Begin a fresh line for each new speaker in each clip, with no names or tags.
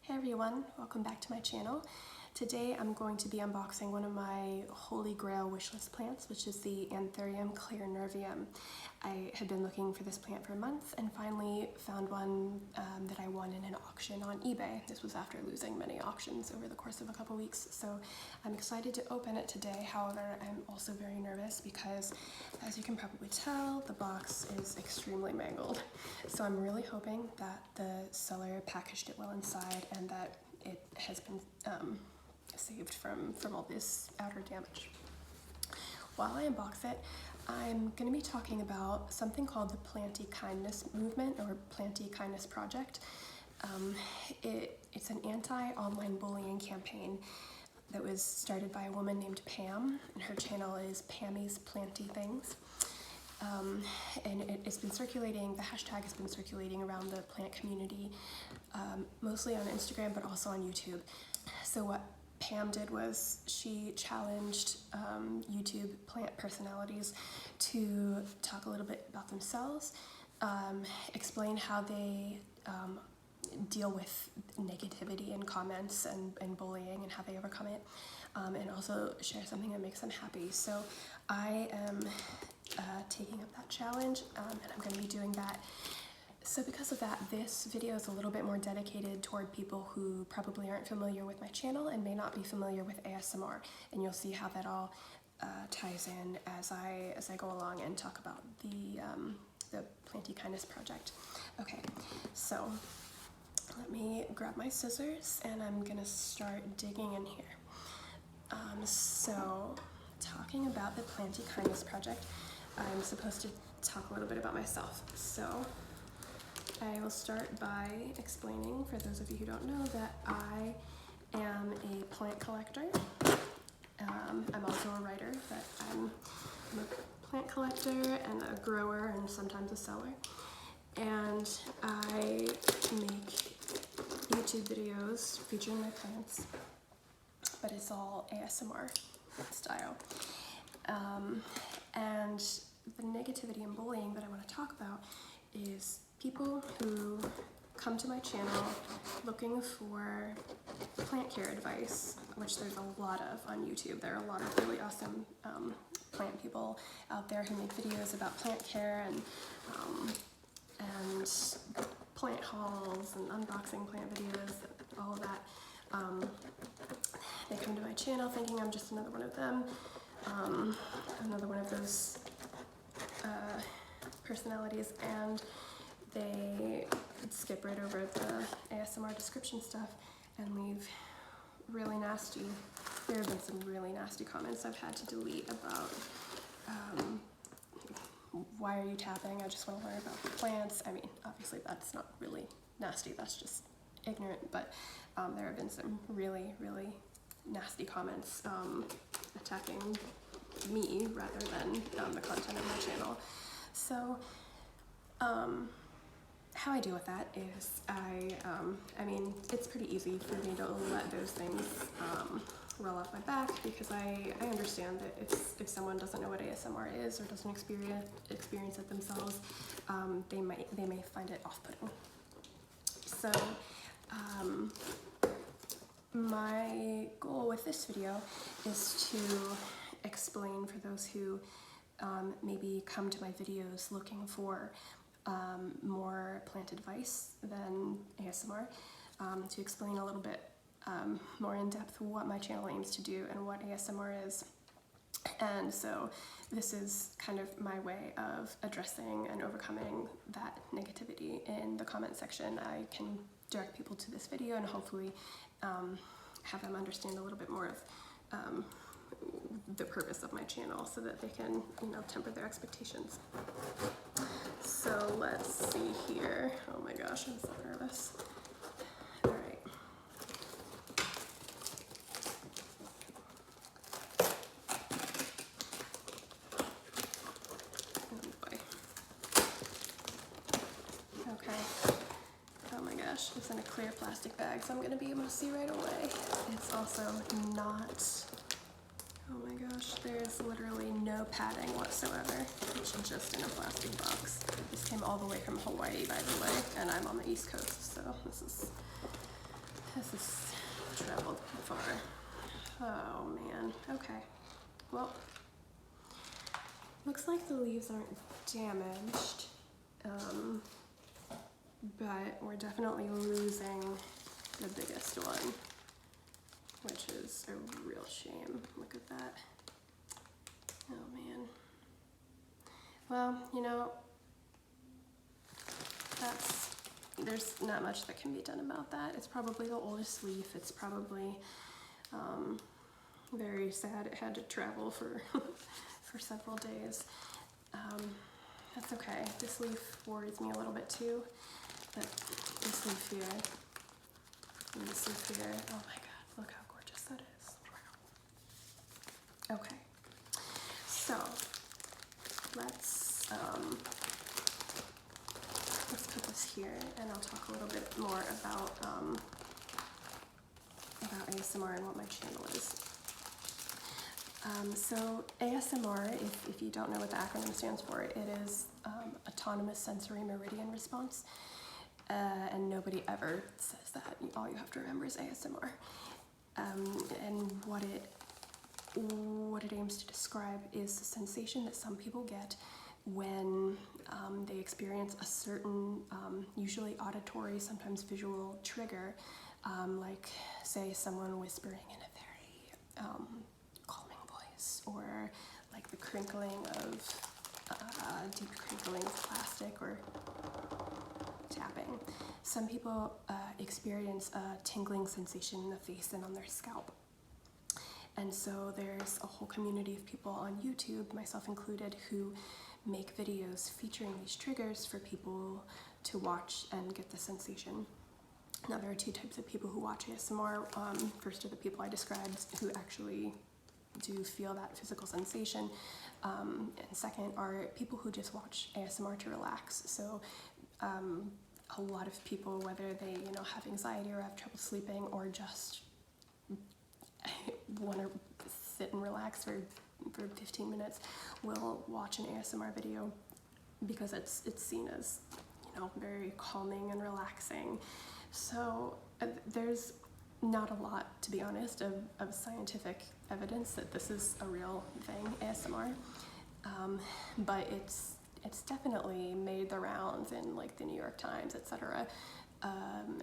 Hey everyone, welcome back to my channel. Today I'm going to be unboxing one of my holy grail wishlist plants, which is the Anthurium Clarinervium. I had been looking for this plant for months and finally found one that I won in an auction on eBay. This was after losing many auctions over the course of a couple weeks, so I'm excited to open it today. However, I'm also very nervous because, as you can probably tell, the box is extremely mangled. So I'm really hoping that the seller packaged it well inside and that it has been saved from all this outer damage. While I unbox it, I'm going to be talking about something called the Planty Kindness Movement or Planty Kindness Project. It's an anti-online bullying campaign that was started by a woman named Pam, and her channel is Pammy's Planty Things. And it's been circulating, the hashtag has been circulating around the plant community, mostly on Instagram, but also on YouTube. So what Pam did was she challenged YouTube plant personalities to talk a little bit about themselves, explain how they deal with negativity in comments and bullying and how they overcome it, and also share something that makes them happy. So I am taking up that challenge, and I'm going to be doing that. So because of that, this video is a little bit more dedicated toward people who probably aren't familiar with my channel and may not be familiar with ASMR, and you'll see how that all ties in as I go along and talk about the Planty Kindness Project. Okay, so let me grab my scissors and I'm gonna start digging in here. So talking about the Planty Kindness Project, I'm supposed to talk a little bit about myself. So I will start by explaining, for those of you who don't know, that I am a plant collector. I'm also a writer, but I'm a plant collector and a grower and sometimes a seller. And I make YouTube videos featuring my plants, but it's all ASMR style. And the negativity and bullying that I want to talk about is people who come to my channel looking for plant care advice, which there's a lot of on YouTube. There are a lot of really awesome plant people out there who make videos about plant care and plant hauls and unboxing plant videos, all of that. They come to my channel thinking I'm just another one of them, another one of those personalities, and they skip right over the ASMR description stuff and leave really nasty, there have been some really nasty comments I've had to delete about why are you tapping? I just want to learn about plants. I mean, obviously that's not really nasty, that's just ignorant, but there have been some really, really nasty comments attacking me rather than the content of my channel. So how I deal with that is I mean, it's pretty easy for me to let those things roll off my back because I understand that if someone doesn't know what ASMR is or doesn't experience it themselves, they may find it off-putting. So my goal with this video is to explain for those who maybe come to my videos looking for more plant advice than ASMR, to explain a little bit more in depth what my channel aims to do and what ASMR is. And so this is kind of my way of addressing and overcoming that negativity in the comment section. I can direct people to this video and hopefully have them understand a little bit more of the purpose of my channel so that they can, temper their expectations. So let's see here. Oh my gosh, I'm so nervous. All right. Oh boy. Okay. Oh my gosh, it's in a clear plastic bag, so I'm gonna be able to see right away. It's also not, oh my gosh, there's literally no padding whatsoever. It's just in a plastic box. This came all the way from Hawaii, by the way, and I'm on the East Coast, so this is This is traveled far. Oh man, okay. Well, looks like the leaves aren't damaged, but we're definitely losing the biggest one, which is a real shame. Look at that. Oh man. Well, you know, there's not much that can be done about that. It's probably the oldest leaf. It's probably very sad it had to travel for for several days. That's okay. This leaf worries me a little bit too, but this leaf here, and this leaf here, oh my god, look how gorgeous that is. Okay, so let's put this here, and I'll talk a little bit more about ASMR and what my channel is. So ASMR, if you don't know what the acronym stands for, it is Autonomous Sensory Meridian Response, and nobody ever says that. All you have to remember is ASMR, and what it aims to describe is the sensation that some people get when they experience a certain, usually auditory, sometimes visual trigger, like say someone whispering in a very calming voice, or like the crinkling of deep crinkling of plastic, or tapping. Some people experience a tingling sensation in the face and on their scalp. And so there's a whole community of people on YouTube, myself included, who make videos featuring these triggers for people to watch and get the sensation. Now, there are two types of people who watch ASMR. First are the people I described who actually do feel that physical sensation. And second are people who just watch ASMR to relax. So a lot of people, whether they have anxiety or have trouble sleeping, or just want to sit and relax for 15 minutes, will watch an ASMR video because it's seen as very calming and relaxing. So there's not a lot, to be honest, of scientific evidence that this is a real thing, ASMR, but it's definitely made the rounds in like the New York Times, etc.,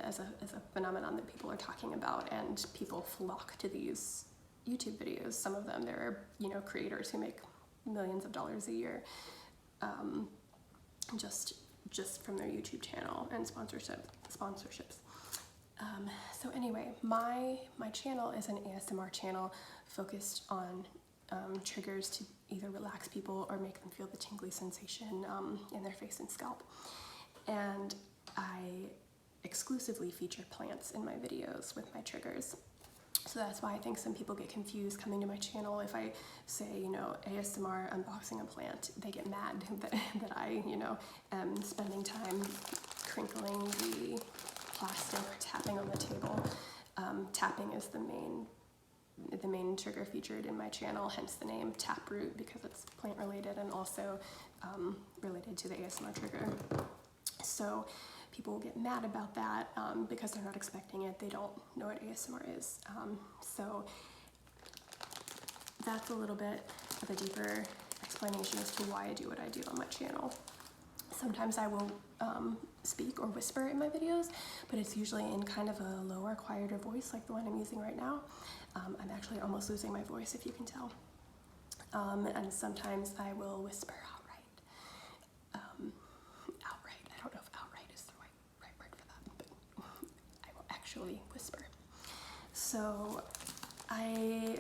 as a phenomenon that people are talking about, and people flock to these YouTube videos. Some of them, there are creators who make millions of dollars a year just from their YouTube channel and sponsorships. So anyway, my channel is an ASMR channel focused on triggers to either relax people or make them feel the tingly sensation in their face and scalp. And I exclusively feature plants in my videos with my triggers. So that's why I think some people get confused coming to my channel. If I say, ASMR unboxing a plant, they get mad that I, am spending time crinkling the plastic or tapping on the table. Tapping is the main trigger featured in my channel, hence the name Taproot, because it's plant related and also related to the ASMR trigger. So people get mad about that because they're not expecting it. They don't know what ASMR is. So that's a little bit of a deeper explanation as to why I do what I do on my channel. Sometimes I will speak or whisper in my videos, but it's usually in kind of a lower, quieter voice like the one I'm using right now. I'm actually almost losing my voice, if you can tell. And sometimes I will whisper outright. I don't know if outright is the right word for that, but I will actually whisper. So I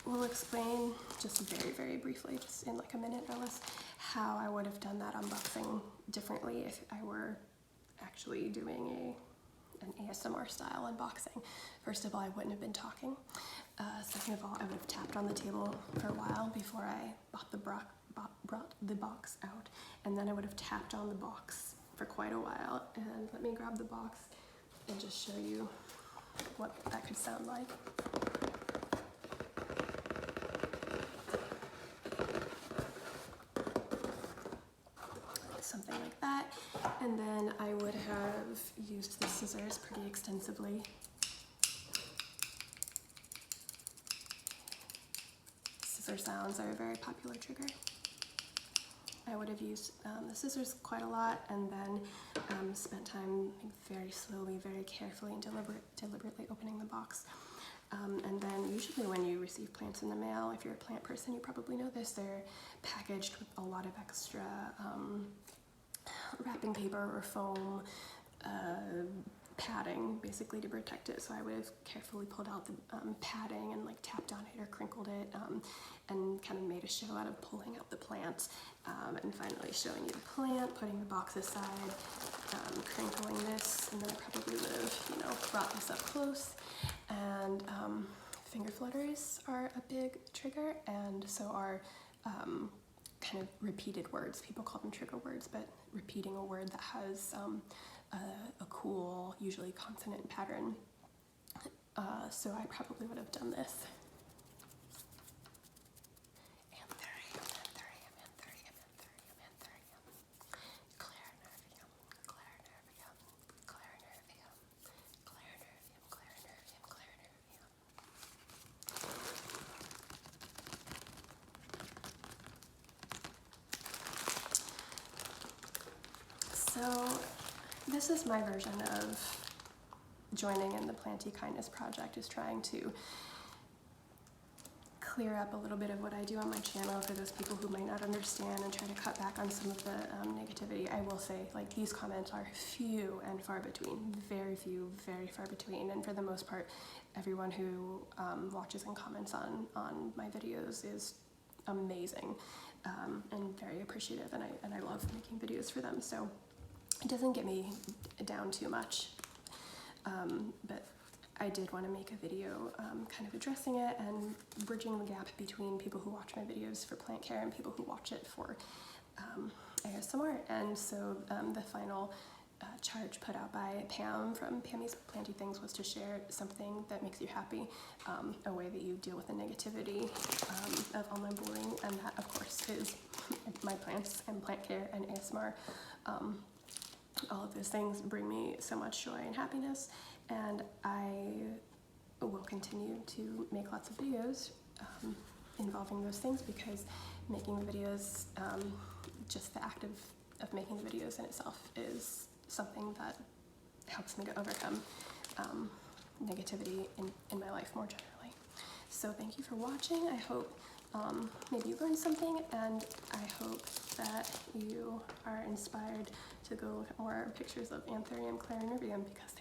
will explain just very, very briefly, just in like a minute or less, how I would have done that unboxing differently if I were actually doing an ASMR style unboxing. First of all, I wouldn't have been talking. Second of all, I would have tapped on the table for a while before I brought the box out, and then I would have tapped on the box for quite a while. And let me grab the box and just show you what that could sound like. Something like that. And then I would have used the scissors pretty extensively or sounds are a very popular trigger. I would have used the scissors quite a lot, and then spent time very slowly, very carefully, and deliberately opening the box. And then usually when you receive plants in the mail, if you're a plant person, you probably know this, they're packaged with a lot of extra wrapping paper or foam, padding basically to protect it. So I would have carefully pulled out the padding and like tapped on it or crinkled it, and kind of made a show out of pulling out the plant, and finally showing you the plant, putting the box aside, crinkling this, and then I probably would have, you know, brought this up close. And finger flutters are a big trigger, and so are kind of repeated words. People call them trigger words, but repeating a word that has a cool, usually consonant pattern. So I probably would have done this. Anthurium, Anthurium, Anthurium, Anthurium, Anthurium. Clarinervium, Clarinervium, Clarinervium, Clarinervium, Clarinervium, Clarinervium. So this is my version of joining in the Planty Kindness Project, is trying to clear up a little bit of what I do on my channel for those people who might not understand, and try to cut back on some of the negativity. I will say, like, these comments are few and far between, very few, very far between, and for the most part, everyone who watches and comments on my videos is amazing, and very appreciative, and I love making videos for them, so it doesn't get me down too much. But I did want to make a video kind of addressing it and bridging the gap between people who watch my videos for plant care and people who watch it for ASMR. And so the final charge put out by Pam from Pammy's Planty Things was to share something that makes you happy, a way that you deal with the negativity of online bullying, and that of course is my plants and plant care and ASMR. All of those things bring me so much joy and happiness, and I will continue to make lots of videos involving those things, because making the videos, just the act of making the videos in itself is something that helps me to overcome negativity in my life more generally. So thank you for watching. I hope maybe you learned something, and I hope that you are inspired to go look at more pictures of Anthurium Clarinervium, because